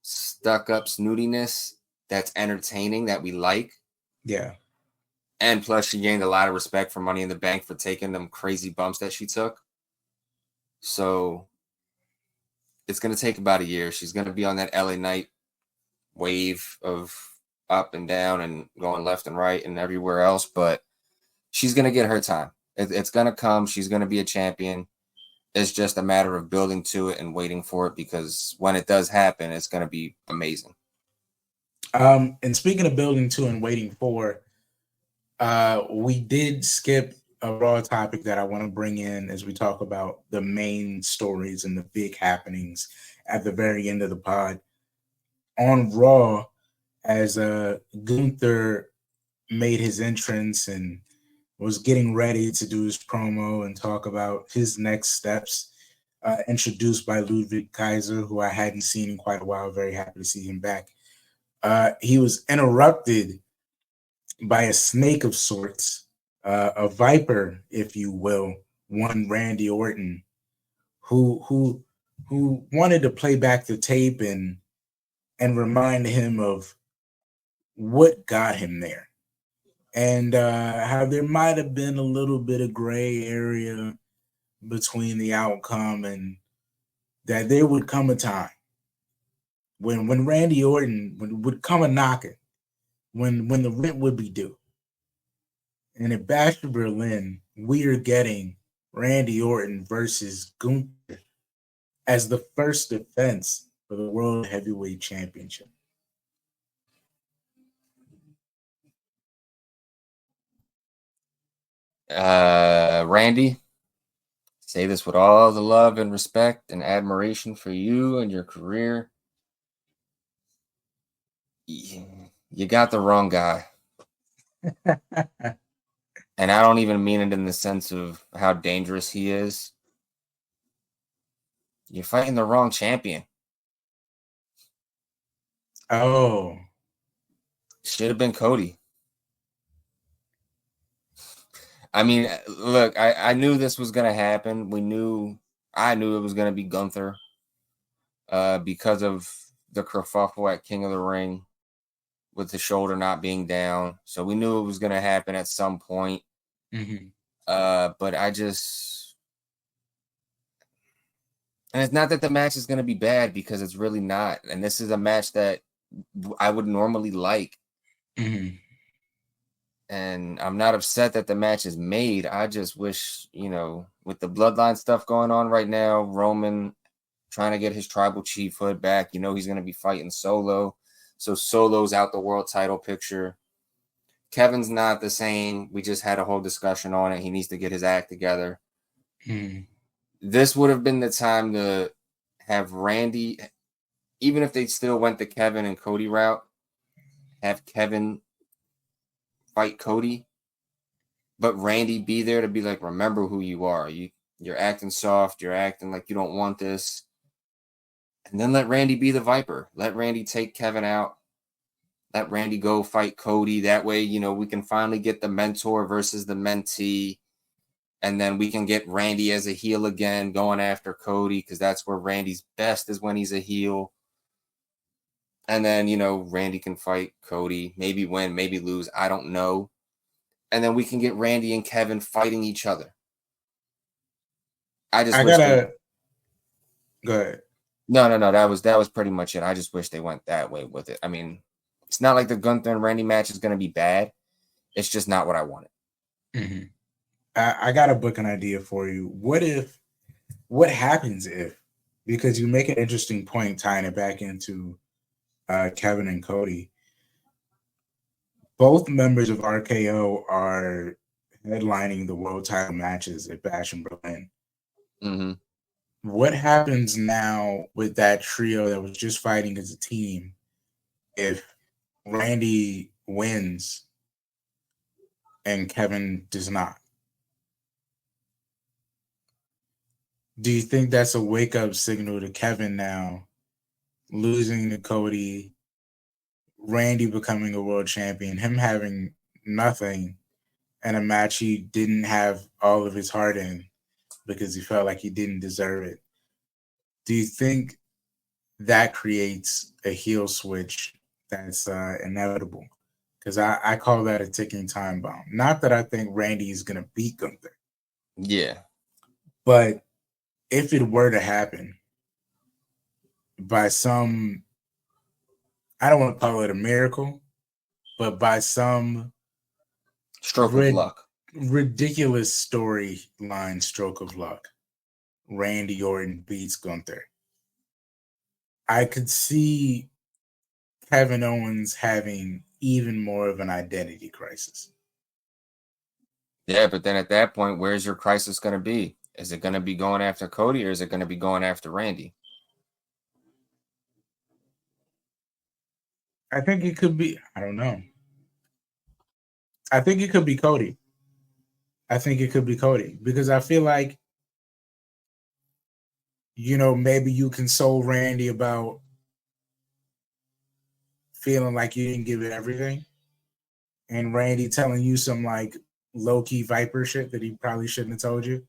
stuck-up snootiness that's entertaining, that we like. Yeah. And plus, she gained a lot of respect for Money in the Bank for taking them crazy bumps that she took. So it's going to take about a year. She's going to be on that LA Knight wave of up and down and going left and right and everywhere else. But she's going to get her time. It's going to come. She's going to be a champion. It's just a matter of building to it and waiting for it, because when it does happen, it's going to be amazing. And speaking of building to and waiting for, we did skip a Raw topic that I want to bring in as we talk about the main stories and the big happenings at the very end of the pod. On Raw, as Gunther made his entrance and was getting ready to do his promo and talk about his next steps, introduced by Ludwig Kaiser, who I hadn't seen in quite a while. Very happy to see him back. He was interrupted by a snake of sorts, a viper, if you will, one Randy Orton, who wanted to play back the tape and remind him of what got him there, and how there might have been a little bit of gray area between the outcome, and that there would come a time when Randy Orton would come a knocking, when the rent would be due. And at Bash of Berlin, we are getting Randy Orton versus Gunther as the first defense for the World Heavyweight Championship. Randy, say this with all the love and respect and admiration for you and your career. You got the wrong guy. And I don't even mean it in the sense of how dangerous he is. You're fighting the wrong champion. Oh. Should have been Cody. I mean, look, I knew this was going to happen. I knew it was going to be Gunther because of the kerfuffle at King of the Ring with the shoulder not being down. So we knew it was going to happen at some point. But I just... And it's not that the match is going to be bad, because it's really not. And this is a match that I would normally like. And I'm not upset that the match is made. I just wish, with the Bloodline stuff going on right now, Roman trying to get his tribal chiefhood back, he's going to be fighting Solo. So Solo's out the world title picture. Kevin's not the same. We just had a whole discussion on it. He needs to get his act together. This would have been the time to have Randy, even if they still went the Kevin and Cody route, have Kevin fight Cody, but Randy be there to be like, remember who you are. You're acting soft. You're acting like you don't want this. And then let Randy be the Viper. Let Randy take Kevin out. Let Randy go fight Cody. That way, we can finally get the mentor versus the mentee. And then we can get Randy as a heel again, going after Cody, because that's where Randy's best, is when he's a heel. And then, Randy can fight Cody, maybe win, maybe lose. I don't know. And then we can get Randy and Kevin fighting each other. Go ahead. No. That was pretty much it. I just wish they went that way with it. I mean, it's not like the Gunther and Randy match is going to be bad. It's just not what I wanted. I got a booking idea for you. What happens if, because you make an interesting point tying it back into Kevin and Cody, both members of RKO are headlining the world title matches at Bash in Berlin. What happens now with that trio that was just fighting as a team if Randy wins and Kevin does not? Do you think that's a wake-up signal to Kevin now? losing to Cody, Randy becoming a world champion, him having nothing in a match he didn't have all of his heart in because he felt like he didn't deserve it. Do you think that creates a heel switch that's inevitable? Because I call that a ticking time bomb. Not that I think Randy is going to beat Gunther. Yeah. But if it were to happen by some, I don't want to call it a miracle, but by some stroke of luck, ridiculous storyline stroke of luck, Randy Orton beats Gunther. I could see Kevin Owens having even more of an identity crisis. Yeah, but then at that point, where's your crisis going to be? Is it going to be going after Cody or is it going to be going after Randy? I think it could be, I don't know. I think it could be Cody. Because I feel like, maybe you console Randy about feeling like you didn't give it everything. And Randy telling you some like low-key Viper shit that he probably shouldn't have told you.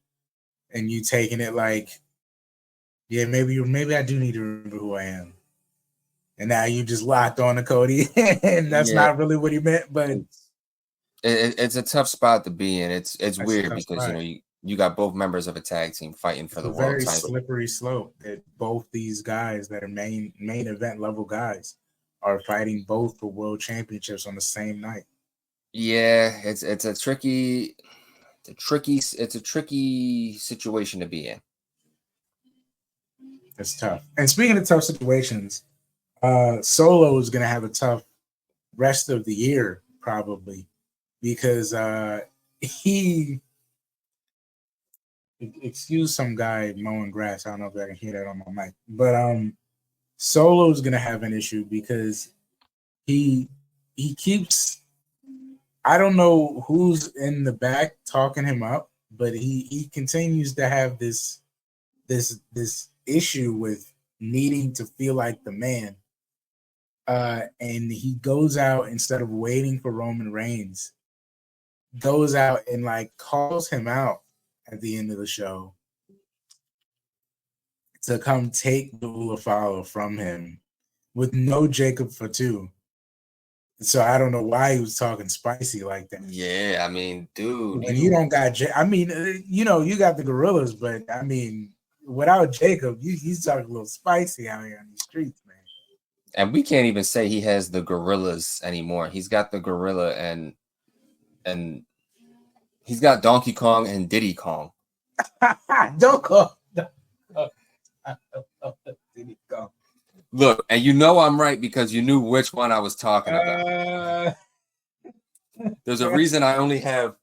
And you taking it like, yeah, maybe I do need to remember who I am. And now you just locked on to Cody. And that's not really what he meant, but it's a tough spot to be in. It's weird because you got both members of a tag team fighting for the world title. Very slippery slope that both these guys that are main event level guys are fighting both for world championships on the same night. Yeah, it's a tricky situation to be in. It's tough. And speaking of tough situations, Solo is going to have a tough rest of the year probably because he excuse some guy mowing grass. I don't know if I can hear that on my mic, but Solo is going to have an issue because he keeps. I don't know who's in the back talking him up, but he continues to have this issue with needing to feel like the man. And he goes out instead of waiting for Roman Reigns, goes out and like calls him out at the end of the show to come take the follow from him with no Jacob Fatu. So I don't know why he was talking spicy like that. Yeah, I mean, dude, when you don't got, you got the Gorillas, but I mean, without Jacob, he's talking a little spicy out here on the streets, man. And we can't even say he has the Gorillas anymore. He's got the Gorilla and he's got Donkey Kong and Diddy Kong. Don't call Diddy Kong. Look, and you know I'm right because you knew which one I was talking about. There's a reason I only have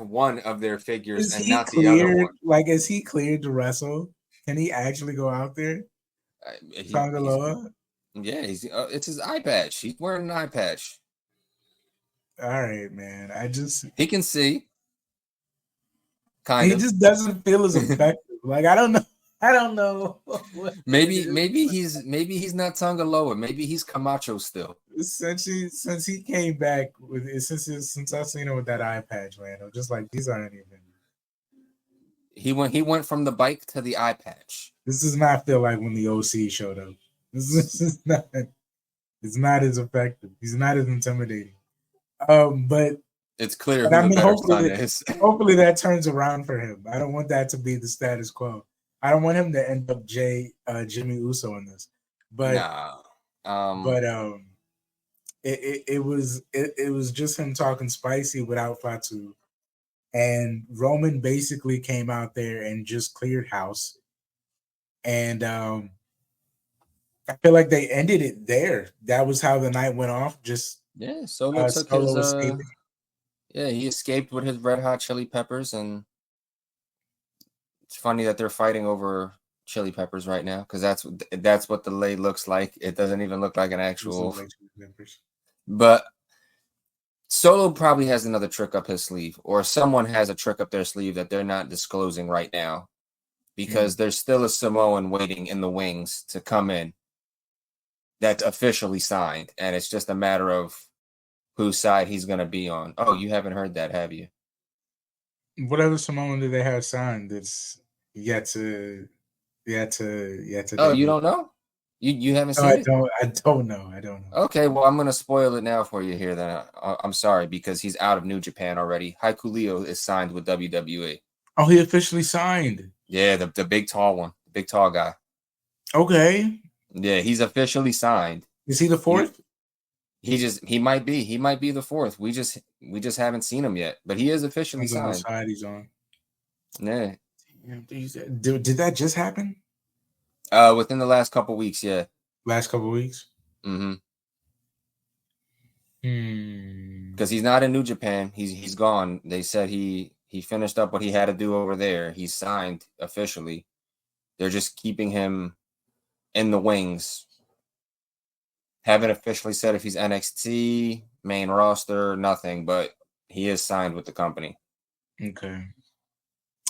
one of their figures and not the other one. Like, is he cleared to wrestle? Can he actually go out there? Tangaloa? Yeah, it's his eye patch. He's wearing an eye patch. All right, man. He can see. He just doesn't feel as effective. Like, I don't know. Maybe he's not Tangaloa. Maybe he's Camacho still. Since he came back since I've seen him with that eye patch, man, I'm just like, these aren't even. He went from the bike to the eye patch. This does not feel like when the OC showed up. This is not. It's not as effective. He's not as intimidating. But it's clear. But I mean, hopefully that turns around for him. I don't want that to be the status quo. I don't want him to end up Jimmy Uso in this. But it was just him talking spicy without Fatu. And Roman basically came out there and just cleared house. And I feel like they ended it there. That was how the night went off. Solo took his he escaped with his Red Hot Chili Peppers, and it's funny that they're fighting over chili peppers right now because that's what the lay looks like. It doesn't even look like an actual. But Solo probably has another trick up his sleeve, or someone has a trick up their sleeve that they're not disclosing right now. because there's still a Samoan waiting in the wings to come in that's officially signed, and it's just a matter of whose side he's going to be on. Oh, you haven't heard that, have you? Whatever Samoan that they have signed, it's yet to Oh, you debut. don't know? You haven't No, seen it? I don't know. I don't know. Okay, well, I'm going to spoil it now for you here. Then I'm sorry because he's out of New Japan already. Haiku Leo is signed with WWE. Oh, he officially signed. Yeah, the big tall one, the big tall guy. Okay. Yeah, he's officially signed. Is he the fourth? He might be the fourth. We just haven't seen him yet, but he is officially Depends on signed. what side he's on. Yeah. Did that just happen? Within the last couple weeks, yeah. Last couple of weeks? Mm-hmm. Hmm. Because he's not in New Japan. He's gone. They said he finished up what he had to do over there. He's signed officially. They're just keeping him in the wings. Haven't officially said if he's NXT, main roster, nothing, but he is signed with the company. Okay.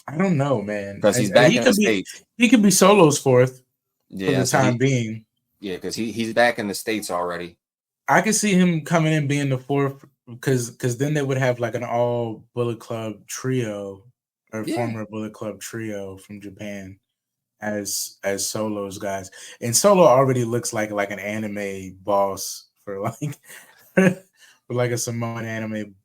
I don't know, man. Because he's back in the States. He could be Solo's fourth Yeah, for the time being. Yeah, because he's back in the States already. I could see him coming in being the fourth because then they would have like an all Bullet Club trio or former Bullet Club trio from Japan as Solo's guys. And Solo already looks like an anime boss for like for like a Samoan anime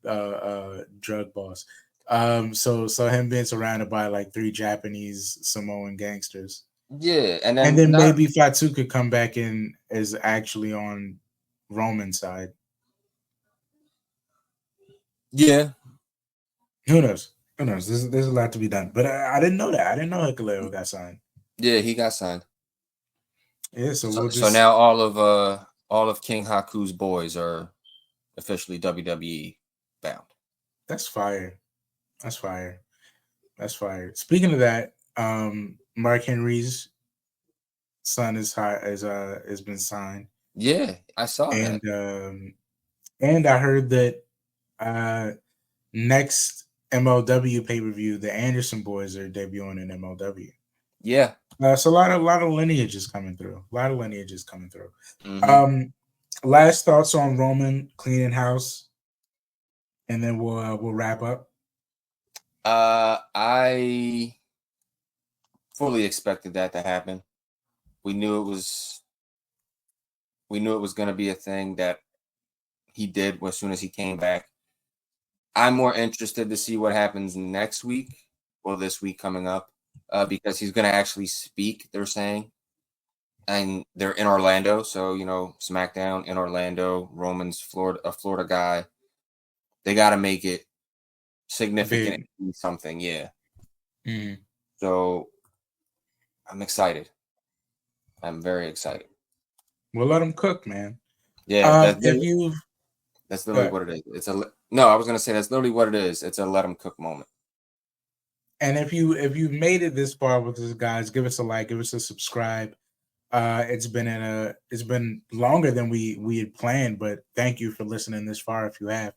drug boss. So him being surrounded by like 3 Japanese Samoan gangsters. Yeah, and then maybe Fatu could come back in as actually on Roman's side. Yeah. Who knows? There's a lot to be done. But I didn't know that. I didn't know Hikuleo got signed. Yeah, he got signed. Yeah, so now all of King Haku's boys are officially WWE bound. That's fire. That's fire. Speaking of that, Mark Henry's son has been signed. Yeah, I saw that. And I heard that next MLW pay-per-view, the Anderson boys are debuting in MLW. Yeah. So a lot of lineages coming through. Mm-hmm. Last thoughts on Roman cleaning house, and then we'll wrap up. I fully expected that to happen. We knew it was going to be a thing that he did as soon as he came back. I'm more interested to see what happens next week or this week coming up, because he's going to actually speak, they're saying. And they're in Orlando, so, SmackDown in Orlando, Roman's a Florida guy. They got to make it significant, something, yeah. Mm-hmm. So I'm excited. I'm very excited. We'll let them cook, man. Yeah, that's literally what it is. I was gonna say that's literally what it is. It's a let them cook moment. And if you've made it this far with us, guys, give us a like, give us a subscribe. It's been longer than we had planned, but thank you for listening this far. If you have,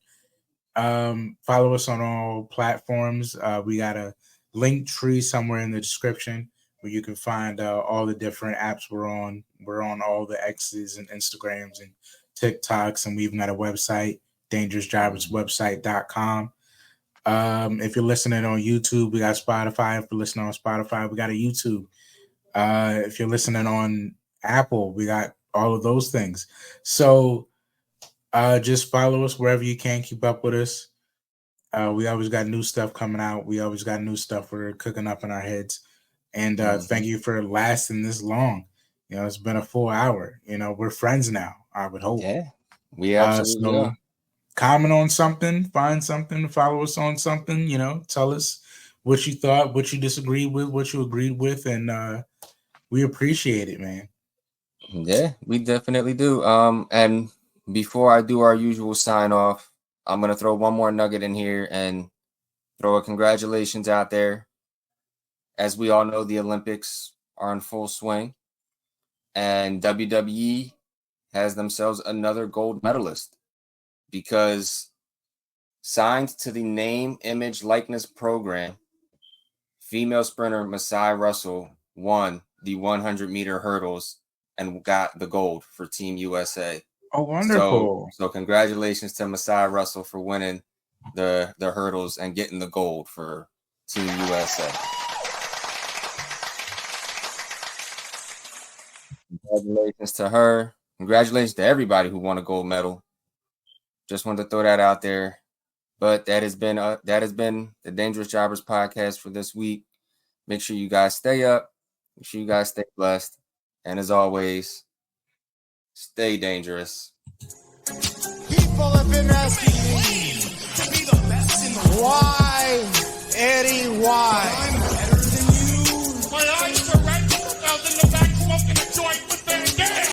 follow us on all platforms. We got a link tree somewhere in the description where you can find all the different apps we're on. We're on all the X's and Instagrams and TikToks, and we even got a website, dangerousjobberswebsite.com. If you're listening on YouTube, we got Spotify. If you're listening on Spotify, we got a YouTube. If you're listening on Apple, we got all of those things. So just follow us wherever you can. Keep up with us. We always got new stuff coming out. We always got new stuff we're cooking up in our heads. And thank you for lasting this long. It's been a full hour. We're friends now, I would hope. Yeah, we absolutely are. Comment on something, find something, follow us on something, tell us what you thought, what you disagreed with, what you agreed with, and we appreciate it, man. Yeah, we definitely do. And before I do our usual sign off, I'm gonna throw one more nugget in here and throw a congratulations out there. As we all know, the Olympics are in full swing, and WWE has themselves another gold medalist, because signed to the name, image, likeness program, female sprinter Masai Russell won the 100-meter hurdles and got the gold for Team USA. Oh, wonderful. So congratulations to Masai Russell for winning the hurdles and getting the gold for Team USA. Congratulations to her. Congratulations to everybody who won a gold medal. Just wanted to throw that out there. But that has been the Dangerous Jobbers podcast for this week. Make sure you guys stay up. Make sure you guys stay blessed. And as always, stay dangerous. People have been asking me, why, Eddie, why?